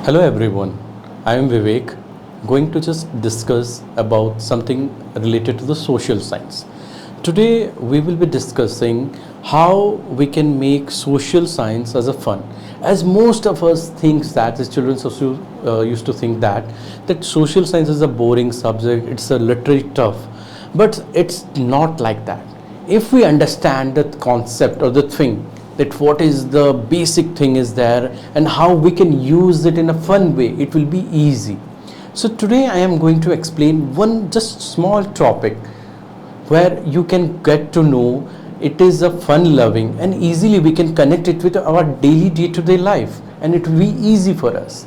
Hello everyone, I am Vivek, going to just discuss about something related to the social science. Today we will be discussing how we can make social science as a fun. As most of us thinks that as children used to think that social science is a boring subject, it's a literary tough, but it's not like that. If we understand the concept or the thing, that what is the basic thing is there and how we can use it in a fun way, it will be easy. So today I am going to explain one just small topic where you can get to know it is a fun loving and easily we can connect it with our daily day-to-day life and it will be easy for us.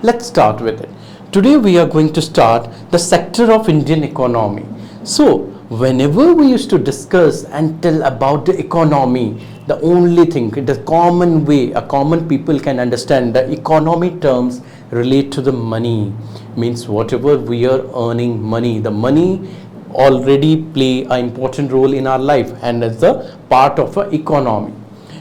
Let's start with it. Today we are going to start the sector of Indian economy. So whenever we used to discuss and tell about the economy, the only thing, the common way a common people can understand the economy terms relate to the money. Means whatever we are earning money, the money already play an important role in our life and as a part of our economy.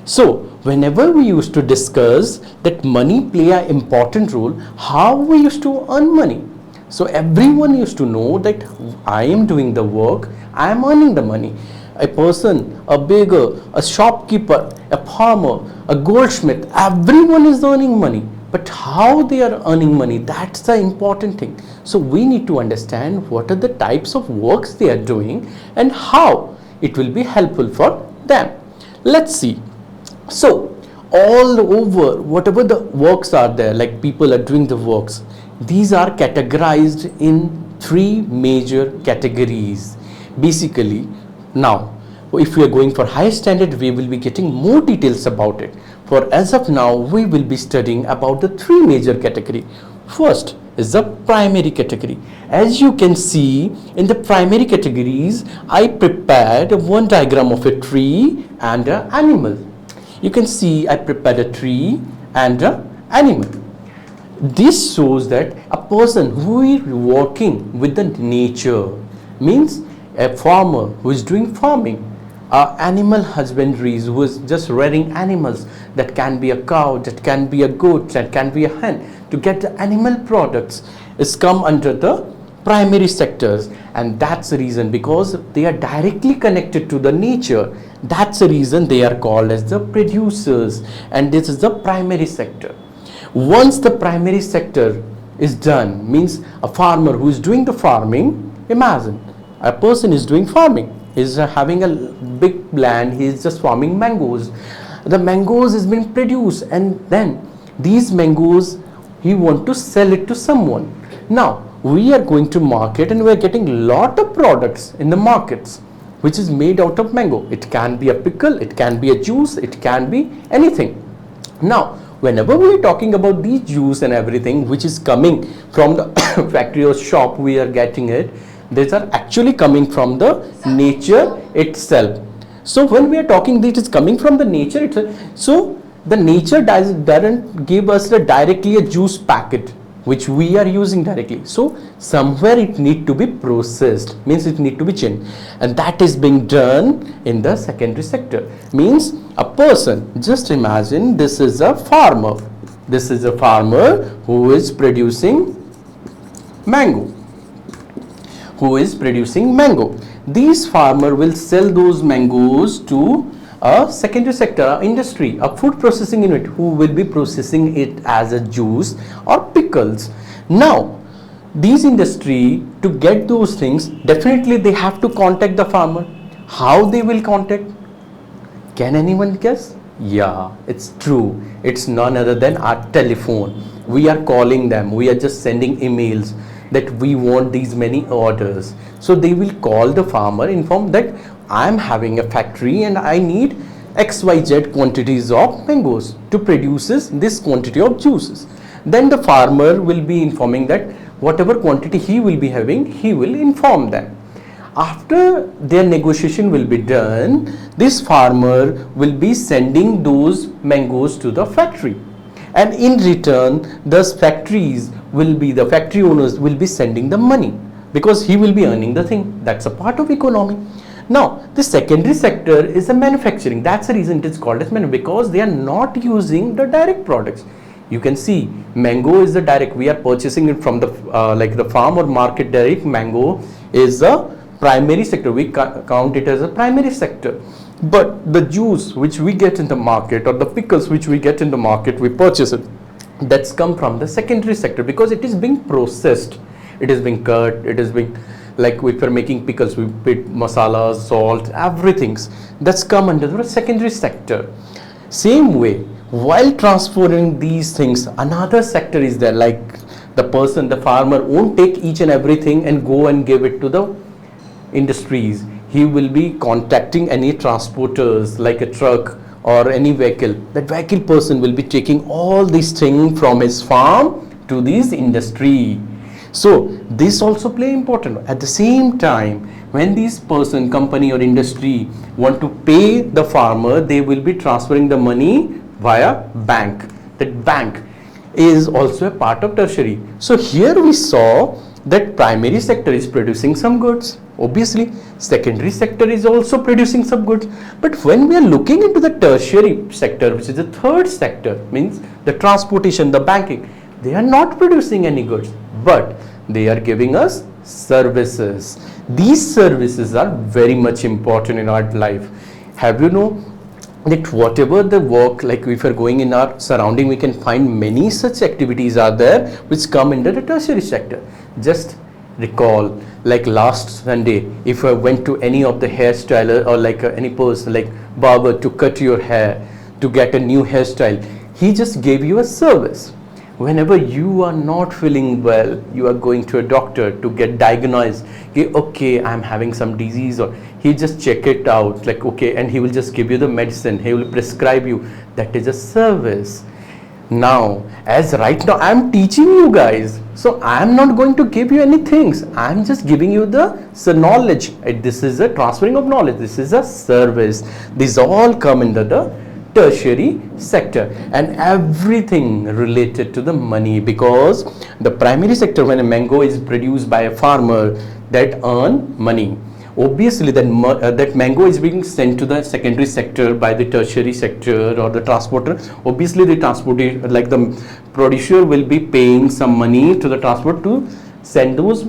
So whenever we used to discuss that money play an important role, how we used to earn money. So everyone used to know that I am doing the work, I am earning the money. A person, a beggar, a shopkeeper, a farmer, a goldsmith, everyone is earning money. But how they are earning money, that's the important thing. So we need to understand what are the types of works they are doing and how it will be helpful for them. Let's see. So all over, whatever the works are there, like people are doing the works, these are categorized in three major categories. Basically, now, if we are going for higher standard, we will be getting more details about it. For as of now, we will be studying about the three major category. First is the primary category. As you can see in the primary categories, I prepared one diagram of a tree and an animal. You can see I prepared a tree and an animal. This shows that a person who is working with the nature, means a farmer who is doing farming, animal husbandries who is just rearing animals, that can be a cow, that can be a goat, that can be a hen, to get the animal products is come under the primary sectors, and that's the reason because they are directly connected to the nature. That's the reason they are called as the producers, and this is the primary sector. Once the primary sector is done, means a farmer who is doing the farming, imagine a person is doing farming, is having a big land, he is just farming mangoes. The mangoes is being produced and then these mangoes he want to sell it to someone. Now we are going to market and we are getting lot of products in the markets which is made out of mango. It can be a pickle, it can be a juice, it can be anything. Now whenever we are talking about these juice and everything which is coming from the factory or shop, we are getting it, these are actually coming from the nature itself. So when we are talking this is coming from the nature itself, so the nature doesn't give us directly a juice packet which we are using directly. So somewhere it need to be processed, means it need to be changed, and that is being done in the secondary sector. Means a person, just imagine this is a farmer, this is a farmer who is producing mango, These farmer will sell those mangoes to a secondary sector industry, a food processing unit who will be processing it as a juice or pickles. Now these industry, to get those things, definitely they have to contact the farmer. How they will contact? Can anyone guess? Yeah, it's true. It's none other than our telephone. We are calling them, we are just sending emails that we want these many orders. So they will call the farmer, inform that I am having a factory and I need XYZ quantities of mangoes to produce this quantity of juices. Then the farmer will be informing that whatever quantity he will be having, he will inform them. After their negotiation will be done, this farmer will be sending those mangoes to the factory, and in return those factory owners will be sending the money because he will be earning the thing. That's a part of economy. Now the secondary sector is the manufacturing. That's the reason it is called as manufacturing, because they are not using the direct products. You can see mango is the direct, we are purchasing it from the like the farm or market direct. Mango is the primary sector, we count it as a primary sector. But the juice which we get in the market, or the pickles which we get in the market, we purchase it, that's come from the secondary sector, because it is being processed, it is being cut, it is being, like if we're making pickles, we put masalas, salt, everything's that's come under the secondary sector. Same way, while transferring these things, another sector is there, like the person, the farmer won't take each and everything and go and give it to the industries. He will be contacting any transporters like a truck or any vehicle. That vehicle person will be taking all these things from his farm to this industry. So this also play important. At the same time, when this person, company or industry want to pay the farmer, they will be transferring the money via bank. That bank is also a part of tertiary. So here we saw that primary sector is producing some goods. Obviously, secondary sector is also producing some goods. But when we are looking into the tertiary sector, which is the third sector, means the transportation, the banking, they are not producing any goods, but they are giving us services. These services are very much important in our life. Have you know that whatever the work, like if we are going in our surrounding, we can find many such activities are there which come under the tertiary sector. Just recall, like last Sunday, if I went to any of the hairstyler or like any person like barber to cut your hair, to get a new hairstyle, he just gave you a service. Whenever you are not feeling well, you are going to a doctor to get diagnosed, okay, I'm having some disease, or he just check it out, like okay, and he will just give you the medicine, he will prescribe you. That is a service. Now, as right now I'm teaching you guys, so I'm not going to give you any things, I'm just giving you the knowledge. This is a transferring of knowledge, this is a service. These all come under the tertiary sector, and everything related to the money, because the primary sector, when a mango is produced by a farmer, that earn money. Obviously that mango is being sent to the secondary sector by the tertiary sector or the transporter. Obviously the transporter, like the producer, will be paying some money to the transport to send those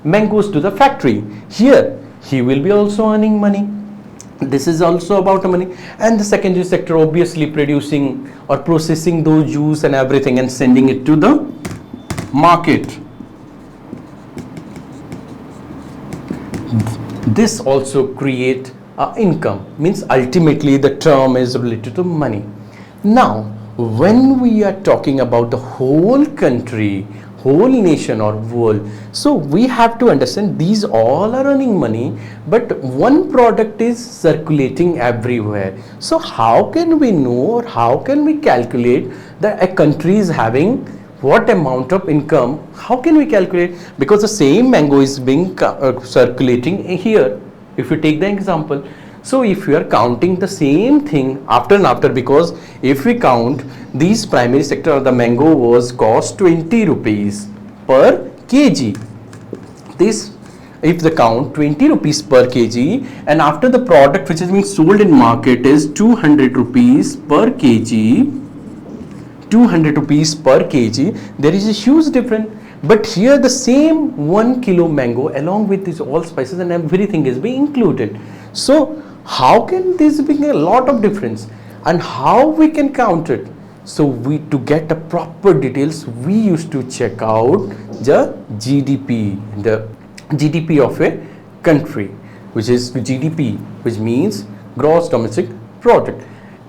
mangoes to the factory. Here he will be also earning money. This is also about the money. And the secondary sector obviously producing or processing those juice and everything and sending it to the market. This also create income, means ultimately the term is related to money. Now when we are talking about the whole country, whole nation or world, so we have to understand these all are earning money, but one product is circulating everywhere. So how can we know, or how can we calculate that a country is having what amount of income? How can we calculate? Because the same mango is being circulating here. If you take the example, so if you are counting the same thing after and after, because if we count these primary sector, the mango was cost 20 rupees per kg. This, if the count 20 rupees per kg, and after the product which is being sold in market is 200 rupees per kg, 200 rupees per kg, there is a huge difference. But here the same 1 kilo mango along with this all spices and everything is being included. So how can this be a lot of difference, and how we can count it? So we, to get the proper details, we used to check out the GDP of a country, which is GDP, which means gross domestic product.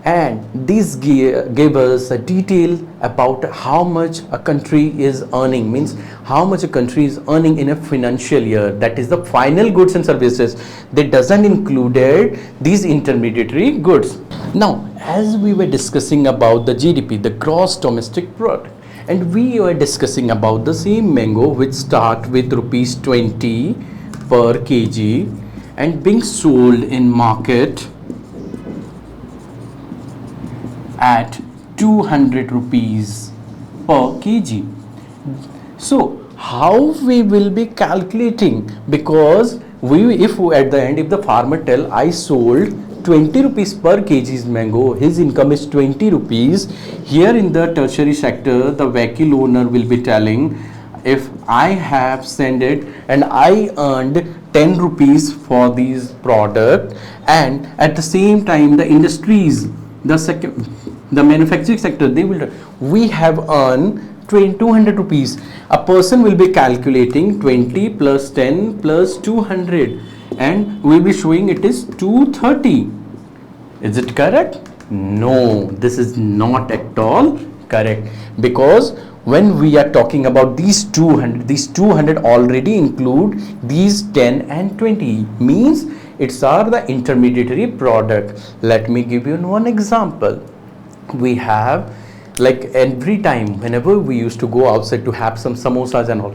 And this gave us a detail about how much a country is earning, means how much a country is earning in a financial year. That is the final goods and services. That doesn't included these intermediary goods. Now, as we were discussing about the GDP, the gross domestic product, and we were discussing about the same mango which start with rupees 20 per kg and being sold in market at 200 rupees per kg. So how we will be calculating? Because if at the end, if the farmer tell I sold 20 rupees per kg mango, his income is 20 rupees. Here in the tertiary sector, the vehicle owner will be telling, if I have sent it and I earned 10 rupees for these product, and at the same time the industries, the manufacturing sector, they will, we have earned 200 rupees. A person will be calculating 20 plus 10 plus 200 and will be showing it is 230. Is it correct? No, this is not at all correct, because when we are talking about these 200 already include these 10 and 20, means it's are the intermediary product. Let me give you one example. We have, like, every time whenever we used to go outside to have some samosas and all,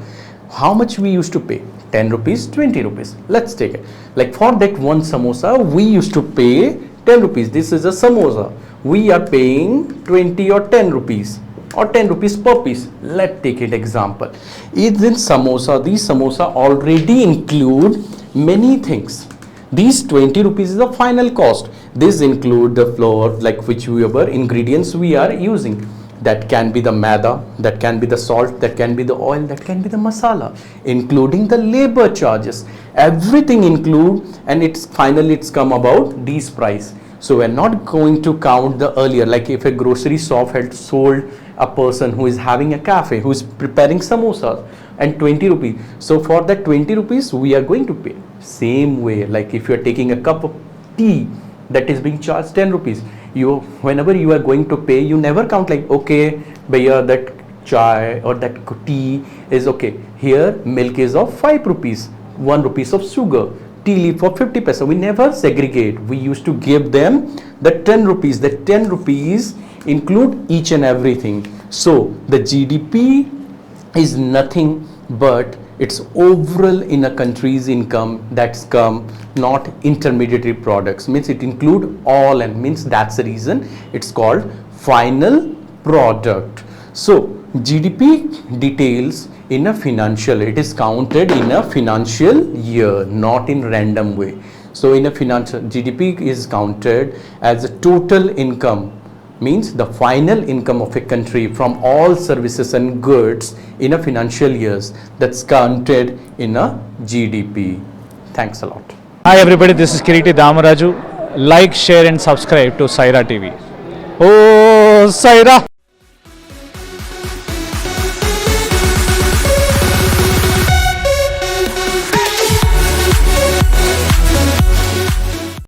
how much we used to pay? 10 rupees, 20 rupees. Let's take it, like for that one samosa we used to pay 10 rupees. This is a samosa, we are paying 20 or 10 rupees or 10 rupees per piece. Let's take it example. Is in samosa, these samosa already include many things. These 20 rupees is the final cost. This include the flour, like whichever ingredients we are using. That can be the maida, that can be the salt, that can be the oil, that can be the masala, including the labor charges. Everything include, and it's finally it's come about these price. So we're not going to count the earlier, like if a grocery shop had sold a person who is having a cafe, who is preparing samosas and 20 rupees. So for that 20 rupees we are going to pay. Same way, like if you are taking a cup of tea that is being charged 10 rupees, you, whenever you are going to pay, you never count like, okay bhaiya, that chai or that tea is okay, here milk is of 5 rupees, 1 rupees of sugar, tea leaf for 50 paisa. We never segregate, we used to give them the 10 rupees. The 10 rupees include each and everything. So the GDP is nothing but it's overall in a country's income that's come, not intermediary products, means it include all, and means that's the reason it's called final product. So GDP details in a financial, it is counted in a financial year, not in random way. So in a financial, GDP is counted as a total income, means the final income of a country from all services and goods in a financial years, that's counted in a GDP. Thanks a lot. Hi everybody, this is Kiriti Damaraju. Like, share and subscribe to Syera TV. Oh, Syera!